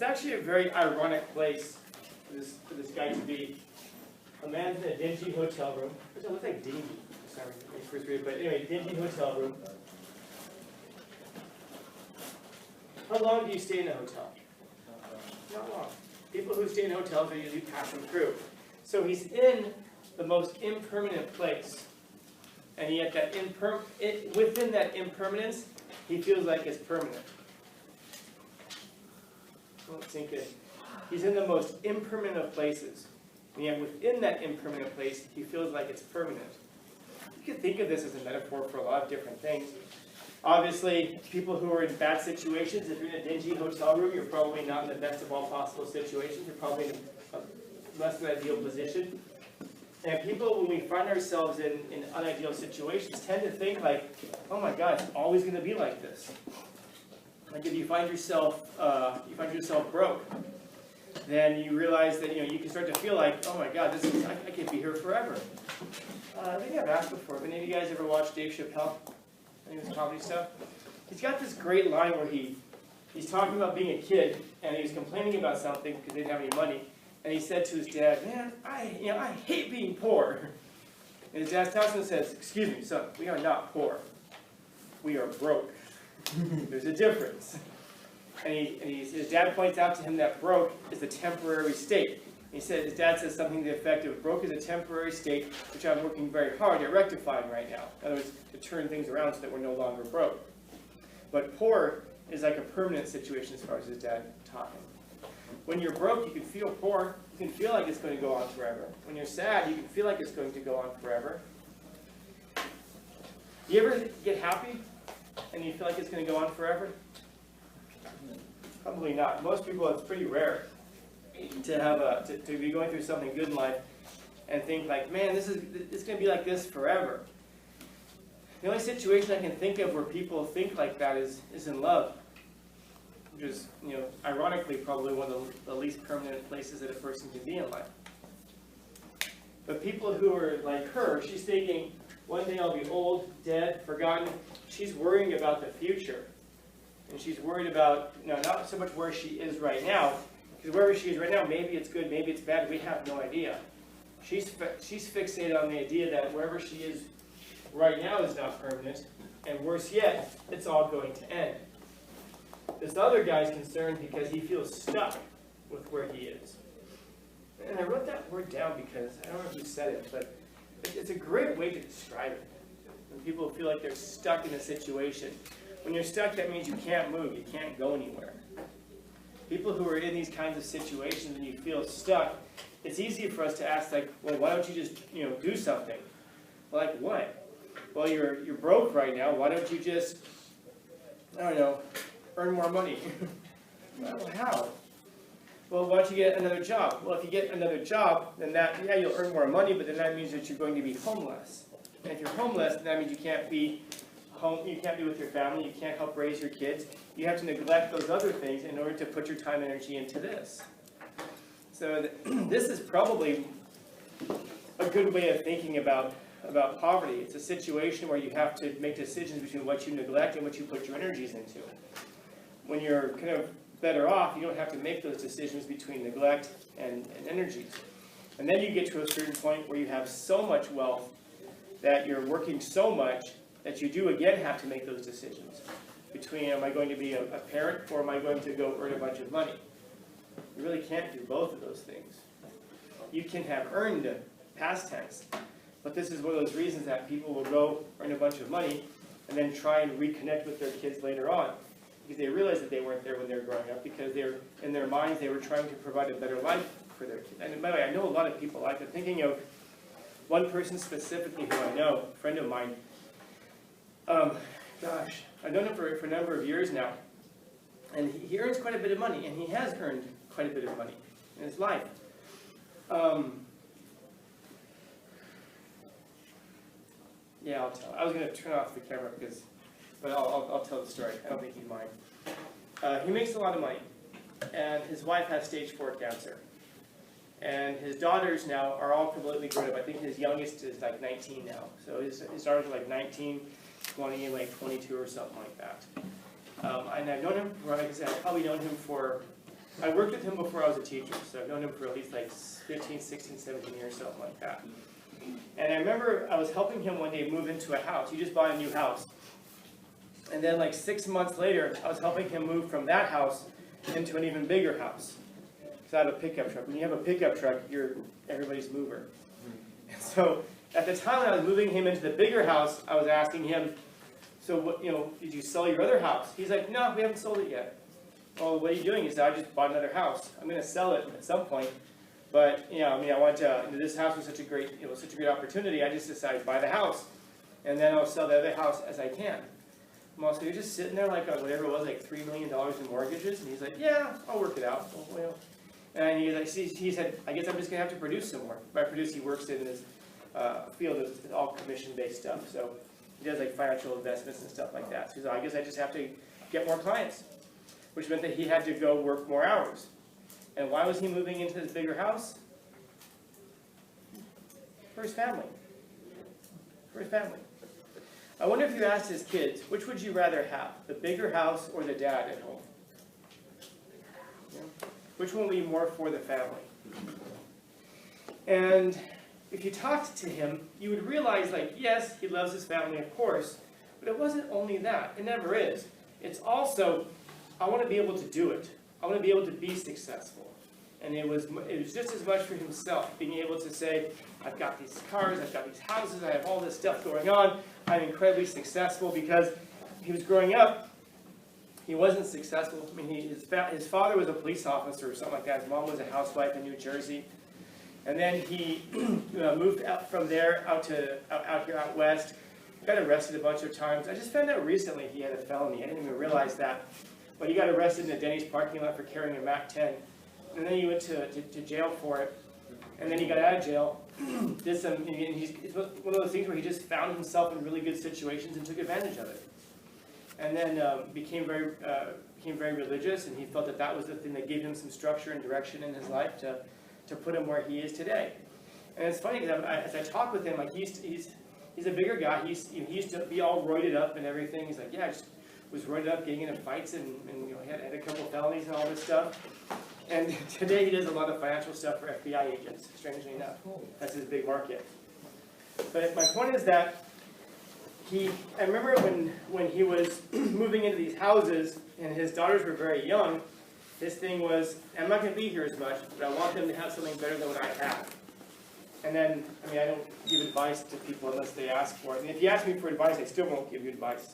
It's actually a very ironic place for this guy to be. A man's in a dingy hotel room. It looks like dingy. Sorry, let me first read it, but anyway, dingy hotel room. How long do you stay in a hotel? Not long. People who stay in hotels are usually passing through. So he's in the most impermanent place. And yet that within that impermanence, he feels like it's permanent. Don't sink in. He's in the most impermanent of places. And yet within that impermanent place, he feels like it's permanent. You can think of this as a metaphor for a lot of different things. Obviously, people who are in bad situations, if you're in a dingy hotel room, you're probably not in the best of all possible situations. You're probably in a less than ideal position. And people, when we find ourselves in unideal situations, tend to think like, oh my God, it's always going to be like this. Like if you find yourself broke, then you realize that you can start to feel like, oh my God, I can't be here forever. I think I've asked before, have any of you guys ever watched Dave Chappelle? Any of his comedy stuff? He's got this great line where he's talking about being a kid, and he was complaining about something because they didn't have any money. And he said to his dad, man, I hate being poor. And his dad stops him and says, excuse me, son, we are not poor. We are broke. There's a difference. And his dad points out to him that broke is a temporary state. His dad says something to the effect of, broke is a temporary state, which I'm working very hard at rectifying right now. In other words, to turn things around so that we're no longer broke. But poor is like a permanent situation as far as his dad taught him. When you're broke, you can feel poor. You can feel like it's going to go on forever. When you're sad, you can feel like it's going to go on forever. You ever get happy and you feel like it's going to go on forever? Probably not. Most people, it's pretty rare to be going through something good in life and think like, man, it's going to be like this forever. The only situation I can think of where people think like that is in love, which is, ironically, probably one of the least permanent places that a person can be in life. But people who are like her, she's thinking, one day I'll be old, dead, forgotten. She's worrying about the future. And she's worried about, not so much where she is right now, because wherever she is right now, maybe it's good, maybe it's bad, we have no idea. She's fixated on the idea that wherever she is right now is not permanent, and worse yet, it's all going to end. This other guy's concerned because he feels stuck with where he is. And I wrote that word down because, I don't know who said it, but it's a great way to describe it. When people feel like they're stuck in a situation. When you're stuck, that means you can't move, you can't go anywhere. People who are in these kinds of situations and you feel stuck, it's easy for us to ask, like, well, why don't you just, do something? Like what? Well, you're broke right now, why don't you just, earn more money? Well, how? Well, why don't you get another job? Well, if you get another job, then you'll earn more money, but then that means that you're going to be homeless. And if you're homeless, then that means you can't be home, you can't be with your family, you can't help raise your kids. You have to neglect those other things in order to put your time and energy into this. So this is probably a good way of thinking about poverty. It's a situation where you have to make decisions between what you neglect and what you put your energies into. When you're kind of better off, you don't have to make those decisions between neglect and energies. And then you get to a certain point where you have so much wealth that you're working so much that you do again have to make those decisions between, am I going to be a parent or am I going to go earn a bunch of money? You really can't do both of those things. You can have earned past tense, but this is one of those reasons that people will go earn a bunch of money and then try and reconnect with their kids later on, because they realize that they weren't there when they were growing up, because in their minds they were trying to provide a better life for their kids. And by the way, I know a lot of people like it. Thinking of one person specifically who I know, a friend of mine, I've known him for a number of years now, and he earns quite a bit of money, and he has earned quite a bit of money in his life. Yeah, I'll tell. I was going to turn off the camera but I'll tell the story. I don't think he'd mind. He makes a lot of money, and his wife has stage 4 cancer. And his daughters now are all completely grown up. I think his youngest is like 19 now. So his daughters are like 19, 20, and like 22 or something like that. And I've known him, like I said, I've probably known him for I worked with him before I was a teacher, so I've known him for at least like 15, 16, 17 years, something like that. And I remember I was helping him one day move into a house. He just bought a new house. And then like 6 months later, I was helping him move from that house into an even bigger house. So I have a pickup truck. When you have a pickup truck, you're everybody's mover. And so at the time when I was moving him into the bigger house, I was asking him, so what, did you sell your other house? He's like, no, we haven't sold it yet. Well, what are you doing? He said, I just bought another house. I'm going to sell it at some point. But, I want to, this house was such a great, such a great opportunity. I just decided to buy the house. And then I'll sell the other house as I can. Well, so you're just sitting there like, whatever it was, like $3 million in mortgages? And he's like, yeah, I'll work it out. Well, and he said, I guess I'm just going to have to produce some more. By produce, he works in this field of all commission-based stuff. So he does like financial investments and stuff like that. So he's like, I guess I just have to get more clients, which meant that he had to go work more hours. And why was he moving into this bigger house? For his family. For his family. I wonder if you asked his kids, which would you rather have, the bigger house or the dad at home? Which one would be more for the family? And if you talked to him, you would realize, like, yes, he loves his family, of course, but it wasn't only that. It never is. It's also, I want to be able to do it. I want to be able to be successful. And it was just as much for himself, being able to say, I've got these cars, I've got these houses, I have all this stuff going on, I'm incredibly successful, because he was growing up, he wasn't successful. I mean, his father was a police officer or something like that. His mom was a housewife in New Jersey. And then he moved out from there out here out west, got arrested a bunch of times. I just found out recently he had a felony. I didn't even realize that. But he got arrested in a Denny's parking lot for carrying a MAC-10. And then he went to jail for it. And then he got out of jail. It's one of those things where he just found himself in really good situations and took advantage of it. And then became very religious, and he felt that that was the thing that gave him some structure and direction in his life to put him where he is today. And it's funny because as I talk with him, like he's a bigger guy. He used to be all roided up and everything. He's like, yeah, I just was roided up, getting into fights, and had a couple of felonies and all this stuff. And today he does a lot of financial stuff for FBI agents, strangely enough. That's his big market. But my point is that I remember when he was moving into these houses and his daughters were very young, his thing was, I'm not going to be here as much, but I want them to have something better than what I have. And then, I don't give advice to people unless they ask for it. And if you ask me for advice, I still won't give you advice.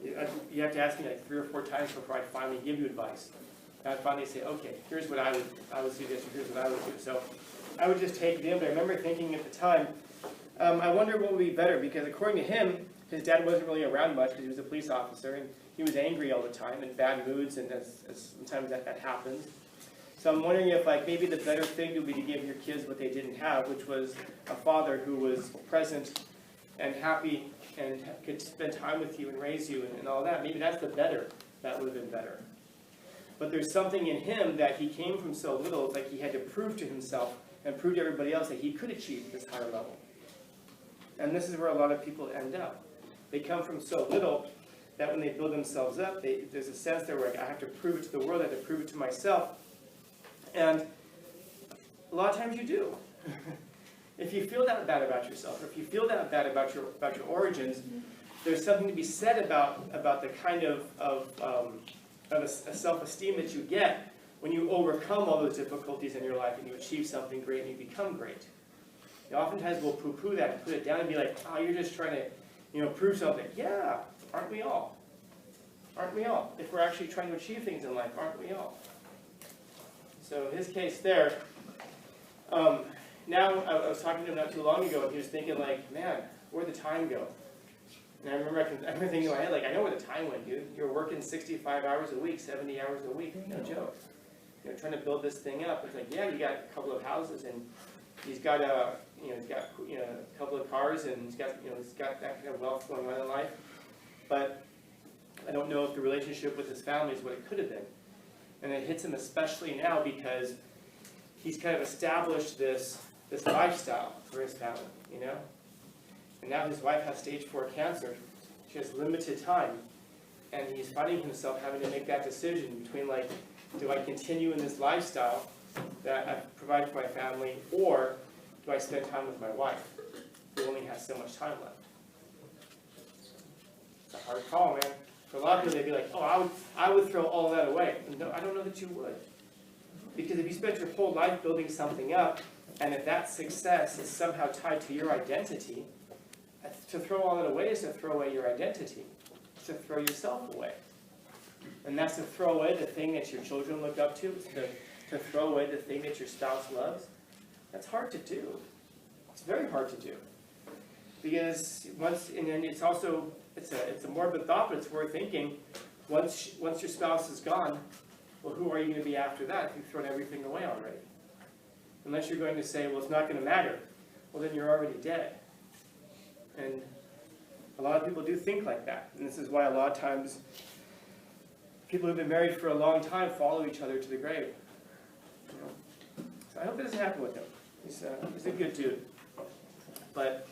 You have to ask me like 3 or 4 times before I finally give you advice. And I'd finally say, okay, here's what I would suggest, or here's what I would do. So I would just take it in, but I remember thinking at the time, I wonder what would be better, because according to him, his dad wasn't really around much because he was a police officer, and he was angry all the time, in bad moods, and sometimes that happens. So I'm wondering if maybe the better thing would be to give your kids what they didn't have, which was a father who was present and happy and could spend time with you and raise you and all that. Maybe that's the better. That would have been better. But there's something in him that he came from so little, it's like he had to prove to himself and prove to everybody else that he could achieve this higher level. And this is where a lot of people end up. They come from so little that when they build themselves up, there's a sense there where I have to prove it to the world, I have to prove it to myself. And a lot of times you do. If you feel that bad about yourself, or if you feel that bad about your origins, there's something to be said about the kind of a self-esteem that you get when you overcome all those difficulties in your life and you achieve something great and you become great. Oftentimes we'll poo-poo that and put it down and be like, oh, you're just trying to prove something. Yeah, aren't we all? Aren't we all? If we're actually trying to achieve things in life, aren't we all? So in his case there, now I was talking to him not too long ago, and he was thinking man, where'd the time go? And I remember thinking in my head, I know where the time went, dude. You were working 65 hours a week, 70 hours a week, no joke. Trying to build this thing up. It's yeah, you got a couple of houses, and he's got a couple of cars, and he's got that kind of wealth going on in life. But I don't know if the relationship with his family is what it could have been. And it hits him especially now because he's kind of established this lifestyle for his family, And now his wife has stage 4 cancer. She has limited time. And he's finding himself having to make that decision between Do I continue in this lifestyle that I provide for my family, or do I spend time with my wife, who only has so much time left? It's a hard call, man. For a lot of people, they'd be like, oh, I would throw all that away. No, I don't know that you would. Because if you spent your whole life building something up, and if that success is somehow tied to your identity, to throw all that away is to throw away your identity. It's to throw yourself away. And that's to throw away the thing that your children look up to, to throw away the thing that your spouse loves. That's hard to do. It's very hard to do. Because and then it's also, it's a morbid thought, but it's worth thinking. Once your spouse is gone, well, who are you going to be after that if you've thrown everything away already? Unless you're going to say, well, it's not going to matter. Well, then you're already dead. And a lot of people do think like that. And this is why a lot of times people who've been married for a long time follow each other to the grave. You know? So I hope it doesn't happen with him. He's a good dude. But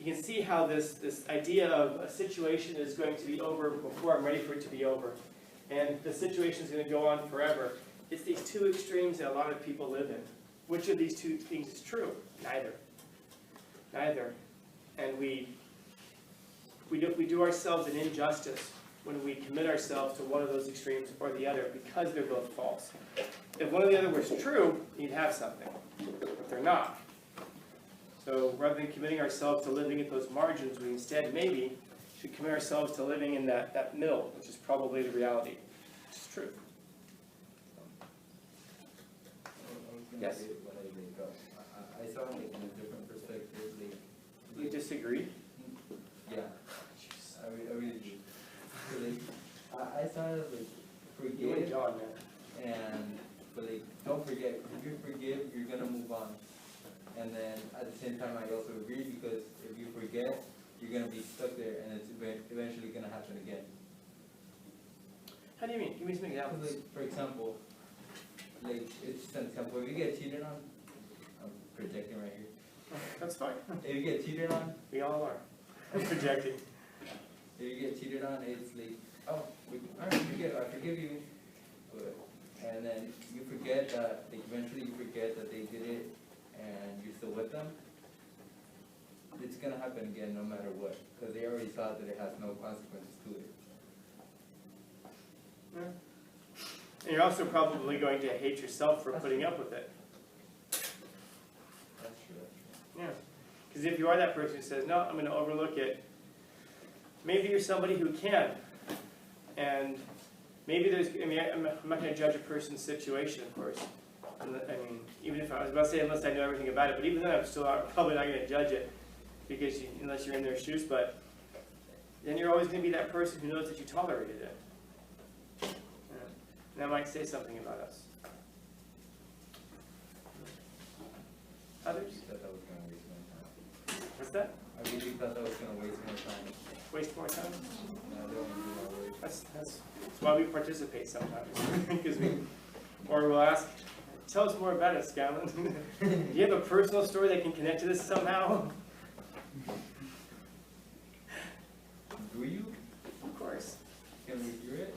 you can see how this idea of a situation is going to be over before I'm ready for it to be over. And the situation is going to go on forever. It's these two extremes that a lot of people live in. Which of these two things is true? Neither. Neither. And we do ourselves an injustice when we commit ourselves to one of those extremes or the other, because they're both false. If one or the other was true, you'd have something. But they're not. So rather than committing ourselves to living at those margins, we instead maybe should commit ourselves to living in that middle, which is probably the reality. It's true. Yes? I saw it in a different perspective. You disagree? Yeah, I really do. So, I saw it like You and forgive, John, man. but don't forget. If you forgive, you're gonna move on. And then at the same time, I also agree, because if you forget, you're gonna be stuck there, and it's eventually gonna happen again. How do you mean? Give me some examples. For example, it's just an example. If you get cheated on, I'm projecting right here. That's fine. If you get cheated on, We all are. I'm projecting. if you get cheated on, it's like, oh, all right, I forgive you. But, and then you forget that, eventually you forget that they did it, and you're still with them. It's gonna happen again no matter what, because they already saw that it has no consequences to it. Yeah. And you're also probably going to hate yourself for putting up with it. That's true. Yeah. Because if you are that person who says, no, I'm going to overlook it, maybe you're somebody who can. And maybe there's, I'm not going to judge a person's situation, of course. I mean, even if I was about to say, unless I know everything about it, but even then I'm still probably not going to judge it, because unless you're in their shoes. But then you're always going to be that person who knows that you tolerated it. And that might say something about us. Others? I thought that was gonna waste more time. What's that? I really thought that was gonna waste more time. Waste more time? No, I don't want to do my work. That's why we participate sometimes. Because or we'll ask, tell us more about it, Scanlon. Do you have a personal story that can connect to this somehow? Do you? Of course. Can we hear it?